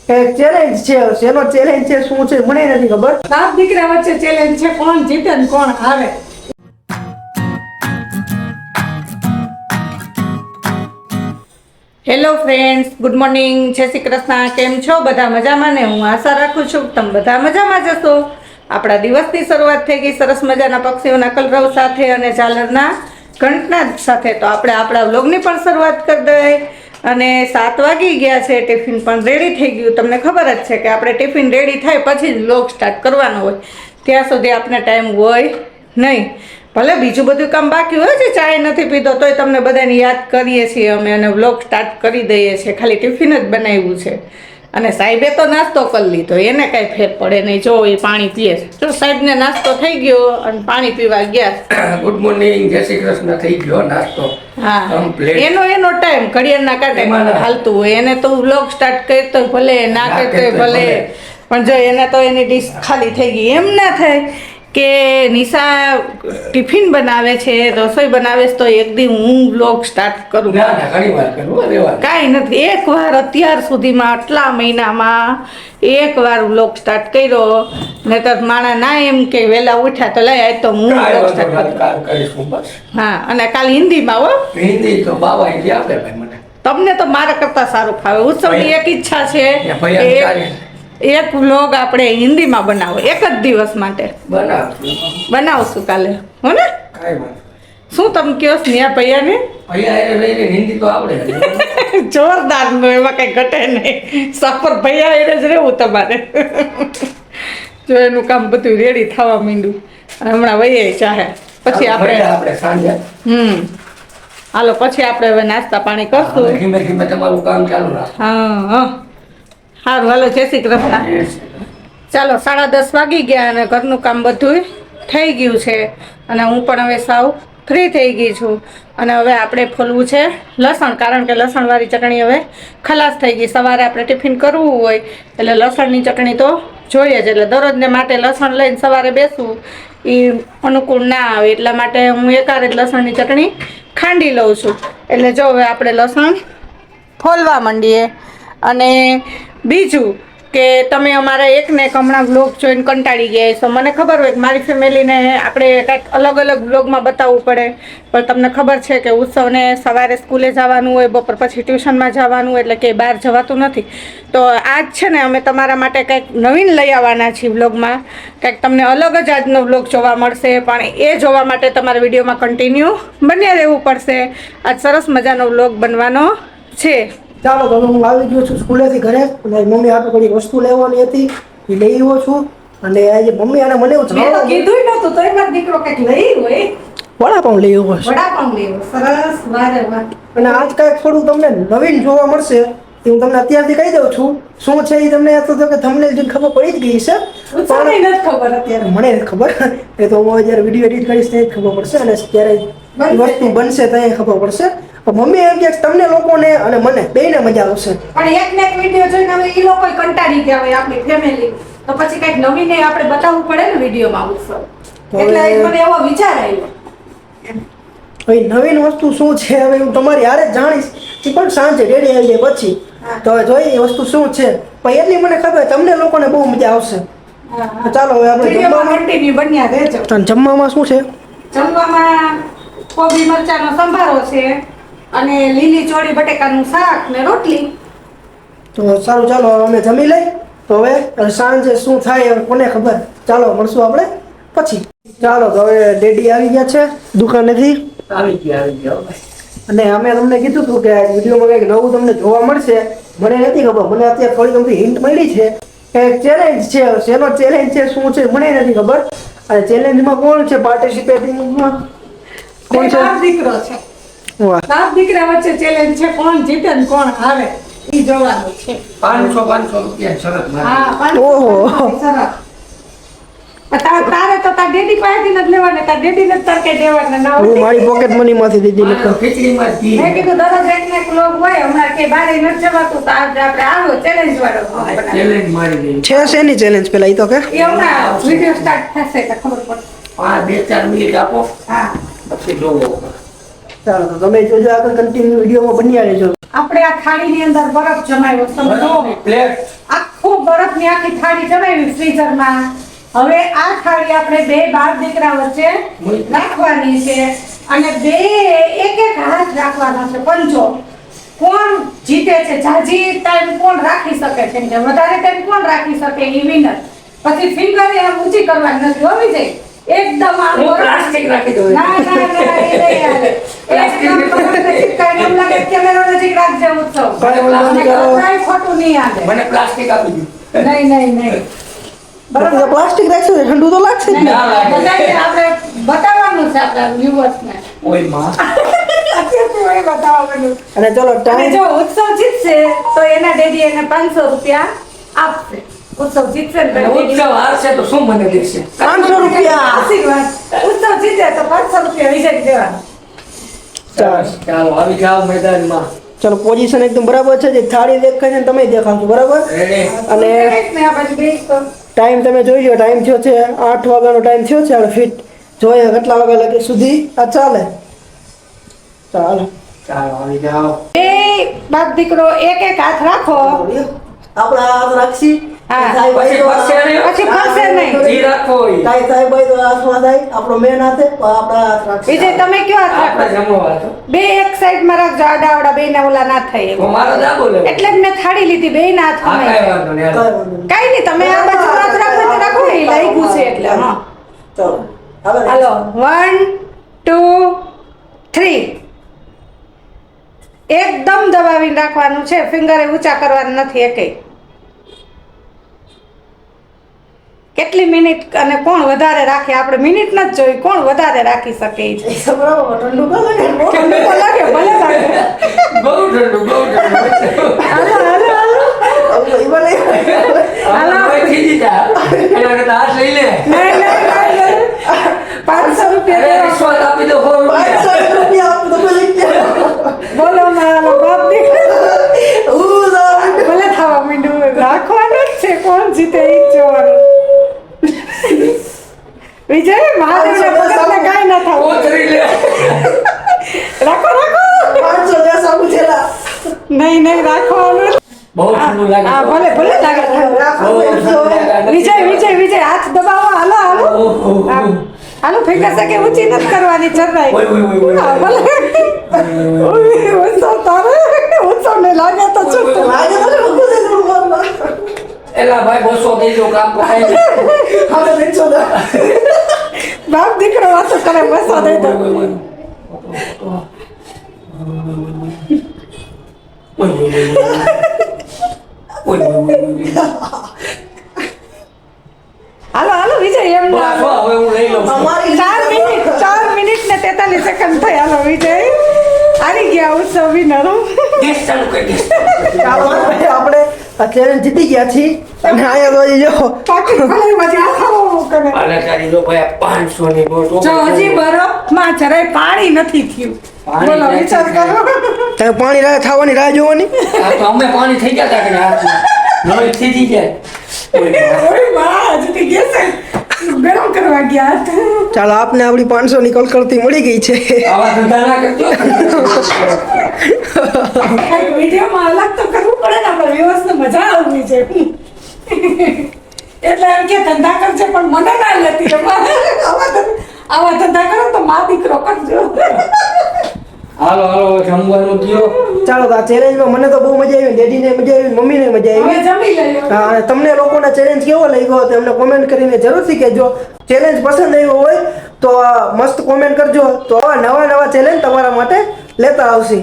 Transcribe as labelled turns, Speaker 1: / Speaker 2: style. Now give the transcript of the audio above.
Speaker 1: એક ચેલેન્જ છે, શેનો ચેલેન્જ છે શું છે મને નથી ખબર.
Speaker 2: બાપ દીકરા વચ્ચે ચેલેન્જ છે, કોણ જીતે ને કોણ હારે. હેલો ફ્રેન્ડ્સ, ગુડ મોર્નિંગ, જય શ્રી કૃષ્ણ. કેમ છો બધા? મજામાં ને? હું આશા રાખું છું તમે બધા મજામાં જ હશો. આપણા દિવસની શરૂઆત થઈ ગઈ સરસ મજાના પક્ષીઓના કલરવ સાથે અને ઝાલરના ઘંટનાદ સાથે. તો આપણે આપણા વ્લોગની પણ શરૂઆત કરી દઈએ. અને 7 વાગી ગયા છે, ટિફિન પણ રેડી થઈ ગયું. તમને ખબર જ છે કે આપણે ટિફિન રેડી થાય પછી જ વ્લોગ સ્ટાર્ટ કરવાનો હોય, ત્યાં સુધી આપણે ટાઈમ હોય નહીં. ભલે બીજું બધું કામ બાકી હોય છે, ચાય નથી પીધો તોય તમને બધાને યાદ કરીએ છીએ અમે અને વ્લોગ સ્ટાર્ટ કરી દઈએ છીએ. ખાલી ટિફિન જ બનાવ્યું છે અને સાહેબે તો નાસ્તો કરી લીધો, એને કાંઈ ફેર પડે નહીં. જો એ પાણી પીએ છે. જો સાહેબને નાસ્તો થઈ ગયો અને પાણી પીવા ગયા.
Speaker 3: ગુડ મોર્નિંગ, જય શ્રી કૃષ્ણ. થઈ ગયો નાસ્તો.
Speaker 2: હા,
Speaker 3: કમ્પ્લીટ.
Speaker 2: એનો ટાઈમ ઘડિયાળના કાંટે હાલતું હોય. એને તો વ્લોગ સ્ટાર્ટ કરતો ભલે, ના કરતો ભલે, પણ જો એને તો એની ડીશ ખાલી થઈ ગઈ. એમ ના થાય કે નિશા ટિફિન બનાવે છે, રસોઈ બનાવે છે તો એક દી હું વ્લોગ સ્ટાર્ટ કરું.
Speaker 3: ના ના, ઘણી વાર કરું.
Speaker 2: કાંઈ નથી, એકવાર અત્યાર સુધીમાં આટલા મહિનામાં એકવાર વ્લોગ સ્ટાર્ટ કર્યો. નહીતર માણા ના એમ કે વહેલા ઉઠ્યા તો લઈ આજ તો હું વ્લોગ સ્ટાર્ટ
Speaker 3: કરીશું બસ.
Speaker 2: હા, અને કાલ હિન્દીમાં હો.
Speaker 3: હિન્દી તો બાવા હિન્દી આપે ભાઈ મને.
Speaker 2: તમને તો મારા કરતા સારું ફાવે. ઉત્સવની એક ઈચ્છા છે
Speaker 3: ભૈયા
Speaker 2: એક વ્લોગ આપણે હિન્દીમાં બનાવો, એક જ દિવસ માટે બનાવશું કાલે, હો ને?
Speaker 3: કાંઈ વાત.
Speaker 2: શું તમે કયો સ્નેહા ભૈયાને?
Speaker 3: ભૈયા એને હિન્દી તો આવડે.
Speaker 2: જોરદાર નું, એમાં કઈ ઘટે નહીં. સાપર ભૈયા એને જ રહેવું તમારે. જો એનું કામ બધું રેડી થવા માંડ્યું. હમણાં વહીએ ચાહે પછી આપણે
Speaker 3: સાંજે
Speaker 2: હાલો પછી આપણે હવે નાસ્તા પાણી કરશું.
Speaker 3: ધીમે ધીમે તમારું કામ ચાલુ રાખ.
Speaker 2: હા, સારું, હાલો, જય શ્રી કૃષ્ણ. ચાલો, 10:30 વાગી ગયા અને ઘરનું કામ બધું થઈ ગયું છે અને હું પણ હવે સાવ ફ્રી થઈ ગઈ છું. અને હવે આપણે ફોલવું છે લસણ, કારણ કે લસણવાળી ચટણી હવે ખલાસ થઈ ગઈ. સવારે આપણે ટિફિન કરવું હોય એટલે લસણની ચટણી તો જોઈએ જ. એટલે દરરોજને માટે લસણ લઈને સવારે બેસવું એ અનુકૂળ ના આવે, એટલા માટે હું એકારે જ લસણની ચટણી ખાંડી લઉં છું. એટલે જો હવે આપણે લસણ ફોલવા માંડીએ. અને બીજું કે તમે અમારા એકને હમણાં વ્લોગ જોઈને કંટાળી ગયા છો. મને ખબર હોય કે મારી ફેમિલીને આપણે કાંઈક અલગ અલગ વ્લોગમાં બતાવવું પડે, પણ તમને ખબર છે કે ઉત્સવને સવારે સ્કૂલે જવાનું હોય, બપોર પછી ટ્યુશનમાં જવાનું હોય, એટલે કે બહાર જવાતું નથી. તો આજ છે ને અમે તમારા માટે કંઈક નવીન લઈ આવવાના છીએ વ્લોગમાં. કંઈક તમને અલગ જ આજનો વ્લોગ જોવા મળશે, પણ એ જોવા માટે તમારે વિડીયોમાં કન્ટિન્યુ બન્યા રહેવું પડશે. આજ સરસ મજાનો વ્લોગ બનવાનો છે.
Speaker 1: ચાલો, તો હું આવી ગયો છું સ્કૂલેથી ઘરે અને મમ્મી આપણે થોડી વસ્તુ લેવાની હતી એ લઈ આવ્યો છું. અને આજે મમ્મી અને મને એવું
Speaker 2: મેં તો કીધું નતું તો એમાં દીકરો કંઈક લઈ હોય.
Speaker 1: વડાપાઉં લઈ આવ્યો છે.
Speaker 2: વડાપાઉં લેવો, સરસ, વારે વાર.
Speaker 1: અને આજ કાંઈક થોડું તમને નવીન જોવા મળશે એ હું તમને અત્યારથી કહી દઉં છું. શું છે એ તમને તો કે થંબનેલ જોઈને ખબર પડી જ ગઈ છે,
Speaker 2: ઉત્સાહની નથી ખબર અત્યારે.
Speaker 1: મને નથી ખબર. એ તો હું જ્યારે વિડીયો એડિટ કરીશ ત્યારે જ ખબર પડશે અને ત્યારે એ વસ્તુ બનશે ત્યારે ખબર પડશે. મમ્મી એમ કે તમને લોકોને અને મને બેયને મજા આવશે.
Speaker 2: પણ એક ને એક વિડીયો જોઈને હવે એ લોકો કંટાળી ગયા હોય આપણી ફેમિલી, તો પછી કંઈક નવીને આપણે બતાવવું પડે ને વિડીયોમાં ઉત્સવ. એટલે મને એવો વિચાર આવ્યો.
Speaker 1: હવે નવીન વસ્તુ શું છે હવે હું તમારી હારે જ જાણીશ, એ પણ સાંજે રેડી આવી જાય પછી. તો હવે જોઈએ એ વસ્તુ શું છે, પણ એટલી મને ખબર તમને લોકોને બહુ મજા આવશે. તો ચાલો હવે આપણે
Speaker 2: વિડીયોમાં કન્ટિન્યુ બન્યા રહેજો.
Speaker 1: જમવામાં શું છે?
Speaker 2: જમવામાં કોબી મરચાંનો સંભારો છે અને લીલી ચોળી બટેકાનું શાક ને રોટલી.
Speaker 1: તો સારું, ચાલો અમે જમી લઈ. તો હવે સાંજે શું થાય હવે કોને ખબર. ચાલો મળશું આપણે પછી. ચાલો, તો હવે ડેડી આવી ગયા છે દુકાનેથી.
Speaker 3: આવી ગયો.
Speaker 1: અને અમે તમને કીધું હતું કે આ વિડીયોમાં કંઈક નવું તમને જોવા મળશે. મને નથી ખબર, મને અત્યારે થોડી તમને હિન્ટ મળી છે કે ચેલેન્જ છે. શેનો ચેલેન્જ છે શું છે મને નથી ખબર. અને ચેલેન્જમાં કોણ છે પાર્ટિસિપેટિંગમાં? કોણ છે?
Speaker 2: બાપ દીકરો છે.
Speaker 1: વાહ,
Speaker 2: બાપ દીકરા વચ્ચે ચેલેન્જ છે, કોણ જીતે ને કોણ હારે એ જોવાનું છે.
Speaker 3: 500 રૂપિયા શરત મારી.
Speaker 2: હા, 500
Speaker 1: ઓહો.
Speaker 2: સરસ. તારે તો તાર ડેડી પાસેથી નથી લેવાના, તાર ડેડી ને તાર કઈ દેવાના ના
Speaker 1: હું
Speaker 2: હોય.
Speaker 1: મારી પોકેટ મની માંથી દીધી નથી.
Speaker 3: ખીચડીમાં ઘી.
Speaker 2: મેં કીધું દરરોજ એક ને એક લોક હોય, હમણાં કે બારે નથી જવાતું તો આજે આપણે આવો ચેલેન્જ વાળો vlog બનાવીએ.
Speaker 3: ચેલેન્જ મારી ગઈ.
Speaker 1: છે શેની ચેલેન્જ પેલા એ તો કે?
Speaker 2: એ હમણાં વિડીયો સ્ટાર્ટ થશે એટલે ખબર પડશે.
Speaker 3: 2-4 મિનિટ આપો
Speaker 2: હા,
Speaker 3: પછી જોવો.
Speaker 1: ચાલો, તો તમે જોજો આગળ કન્ટિન્યુ વિડીયોમાં બન્યા રહેજો.
Speaker 2: આપણે આ થાળીની અંદર બરફ જમાવ્યો, તમે જુઓ.
Speaker 3: પ્લેટ
Speaker 2: આ ની આખી થાળી ચડાવી ફ્રીઝરમાં. હવે આ થાળી આપણે બે બાપ દીકરા વચ્ચે રાખવાની છે અને બે એક એક હાથ રાખવાના છે પંચો. કોણ જીતે છે જાજી ટાઈમ કોણ રાખી શકે છે કે વધારે ટાઈમ કોણ રાખી શકે એ વિનર. પછી ફિંગર આમ ઊંચી કરવાની નથી હોવી જાય એકદમ આમ
Speaker 3: હું પ્લાસ્ટિક રાખી દઉં.
Speaker 2: ના ના ના એ નહીં હાલે. એકદમ તમારે નજીક કાંઈ એમ લાગે કે કેમેરો નજીક રાખજે ઉત્સવ.
Speaker 1: કાંઈ વાંધો નહીં કરો.
Speaker 2: કાંઈ ખોટું નહીં હાલે.
Speaker 3: મને પ્લાસ્ટિક આપી દો.
Speaker 2: નહીં
Speaker 1: બાકી તો પ્લાસ્ટિક રાખશું ને ઠંડુ તો લાગશે જ ને.
Speaker 3: ના લાગે.
Speaker 2: બધાને આપણે બતાવવાનું છે આપણા વ્યુઅર્સને.
Speaker 3: ઓય માં
Speaker 2: અત્યારથી એ બતાવવાનું.
Speaker 1: અને ચલો
Speaker 2: અને
Speaker 1: ટાઈમ
Speaker 2: જો ઉત્સવ જીતશે તો એના ડેડી એને 500 રૂપિયા આપશે. ઉત્સવ જીતશે ને તો daddy-
Speaker 3: ઉત્સવ હારશે તો શું મને દેશે?
Speaker 1: 500 રૂપિયા.
Speaker 2: આશીર્વાદ. ઉત્સવ જીતે તો 500 રૂપિયા વિજય દેવાના.
Speaker 3: ચાલો આવી જાઓ મેદાનમાં.
Speaker 1: ચલો પોઝિશન એકદમ બરાબર છે. જે થાળી દેખાય છે ને તમે દેખાડજો બરાબર.
Speaker 3: રેડી.
Speaker 1: અને
Speaker 2: એક ને આ બાજુ બેસ તો.
Speaker 1: ટાઈમ તમે જોઈ લો. ટાઈમ થયો છે 8 વાગ્યાનો ટાઈમ થયો છે. આપણે ફિટ જોઈએ કેટલા વાગ્યા લગે સુધી આ ચાલે. ચાલો
Speaker 3: ચાલો આવી જાઓ.
Speaker 2: બે બાપ દીકરો એક એક હાથ રાખો.
Speaker 1: આપણા હાથ રાખશી.
Speaker 2: હા.
Speaker 1: સાહેબ
Speaker 3: પછી ફરશે નહીં.
Speaker 2: પછી ફરશે નહીં.
Speaker 3: જી રાખો ઈ.
Speaker 1: કાંઈ સાહેબ હોય તો હાથમાં થાય. આપણો મેન હાથે આપણા હાથ રાખશે.
Speaker 2: વિજય તમે કયો હાથ
Speaker 3: આપણે
Speaker 2: રાખો?
Speaker 3: જમણો હાથ.
Speaker 2: બે એક સાઈડ માં રાખજો આડા આવડા બે ના ઓલા ના થાય
Speaker 3: તો
Speaker 2: એવું.
Speaker 3: મારો દાબો લેવો.
Speaker 2: એટલે જ મેં થાળી લીધી બે ના હાથ
Speaker 3: હા કાંઈ વાંધો નહીં. હાલો.
Speaker 1: કાંઈ વાંધો નહીં.
Speaker 2: કઈ નહીં તમે આ બાજુ હાથ રાખો તો રાખો એ લાગ્યું છે એટલે હા.
Speaker 1: ચલો હવે
Speaker 2: હાલો 1 2 3 એકદમ દબાવીને રાખવાનું છે. ફિંગરે ઊંચા કરવાના નથી એકેય. કેટલી મિનિટ અને કોણ વધારે રાખે આપણે મિનિટ નથી જોઈ કોણ વધારે રાખી શકે ઈ છે.
Speaker 1: બરાબર ઠંડુ કા લાગે
Speaker 2: ઠંડુ તો લાગે ભલે લાગે.
Speaker 3: બહુ ઠંડુ, બહુ ઠંડુ.
Speaker 2: હાલો હાલો હાલો
Speaker 1: હવે ઈ ભલે.
Speaker 3: હાલો, કોઈ ખીજી જા. એના કરતા હાથ લઈ લે.
Speaker 2: નહીં, નહીં. 500 રૂપિયા
Speaker 3: અરે
Speaker 2: દેવા.
Speaker 3: રિશ્વત આપી દો 100 રૂપિયા.
Speaker 1: 500 રૂપિયા આપો તો ભલે ગયા.
Speaker 2: બોલો ના હાલો બાપ દીકરા.
Speaker 1: ઉલા.
Speaker 2: ભલે થવા માંડ્યું રાખવાનું જ છે કોણ જીતે ઈ જ જોવાનું. વિજય મહાદેવના ભગતને કાંઈ ન થાવું.
Speaker 3: કોથળી લે.
Speaker 2: રાખો રાખો
Speaker 1: 500 દેશ આપું છેલ્લા.
Speaker 2: નહીં રાખવાનું.
Speaker 3: બહુ ઠંડુ લાગે.
Speaker 2: હા ભલે ભલે લાગે.
Speaker 3: બહુ ઠંડુ લાગે.
Speaker 2: વિજય હાથ દબાવો હાલો હાલો
Speaker 3: ઓહો.
Speaker 2: હા. હાલો ફિંગર કે ઊંચી નથી કરવાની ચરનાઈ.
Speaker 3: ઓય, ઓય, ઓય, ઓય.
Speaker 2: હા, ભલે ઓય, ઉત્સવ તારે ઉત્સવને લાગે તો છૂટ.
Speaker 1: લાગે તો છે, બધું છે થોડું.
Speaker 3: એલા ભાઈ 200 દઈ દો કામ પતાઈ દે.
Speaker 1: હવે 100 દે.
Speaker 2: બાપ દીકરો વાતો કરે 200 દઈ દો.
Speaker 3: ઓય, ઓય, ઓય, ઓય.
Speaker 2: હાલો વિજય એમ ના
Speaker 3: બસ,
Speaker 2: હાલો.
Speaker 3: હવે હું લઈ લઉં છું.
Speaker 1: અમારી
Speaker 2: 4 મિનિટ ને 43 સેકન્ડ થઈ. હાલો વિજય હારી ગયા ઉત્સવ વિનર.
Speaker 3: ગેસ ચાલુ કરી દે.
Speaker 1: ચાલો હવે આપણે આ ચેલેન્જ જીતી ગયા છીએ અને આયા તો જો
Speaker 2: પાકી ભલે મજા આવો કરે.
Speaker 3: આલે તારી જો ભાઈ 500 ની નોટ.
Speaker 2: જો હજી બરફમાં જરાય પાણી નથી થયું.
Speaker 3: પાણી
Speaker 2: બોલો
Speaker 3: નથી
Speaker 2: વિચાર કરો.
Speaker 1: તમે પાણી રાહ થવાની રાહ જોવાની.
Speaker 3: આ તો અમે પાણી થઈ ગયા તા કે હાથમાં. લોહી થીજી જાય. ઓય,
Speaker 2: ઓય માં હજી ગેસ ગરમ કરવા ગયા હતા.
Speaker 1: ચાલો આપને આપણી 500 ની કલકલતી મળી ગઈ છે.
Speaker 3: આવા ધંધા ના કરજો.
Speaker 2: કાંઈક વિડીયોમાં અલગ તો કરવું પડે ને આપણે વ્યવસ્થિત મજા આવવી છે. એટલે એમ કે ધંધા કરજે પણ મને ના લેતી આવા ધંધા કરો તો મા દીકરો કરજો.
Speaker 3: હાલો હાલો જમવાનું કયો.
Speaker 1: ચાલો તો આ ચેલેન્જમાં મને તો બહુ મજા આવી. ડેડીને મજા આવી, મમ્મીને મજા
Speaker 2: હવે
Speaker 1: આવી.
Speaker 2: જમી લઈએ.
Speaker 1: હા, અને તમને લોકોને ચેલેન્જ કેવો લાગ્યો તો અમને કોમેન્ટ કરીને જરૂરથી કહેજો. ચેલેન્જ પસંદ આવ્યો હોય તો મસ્ત કોમેન્ટ કરજો. તો આવા નવા ચેલેન્જ તમારા માટે લેતા આવશે.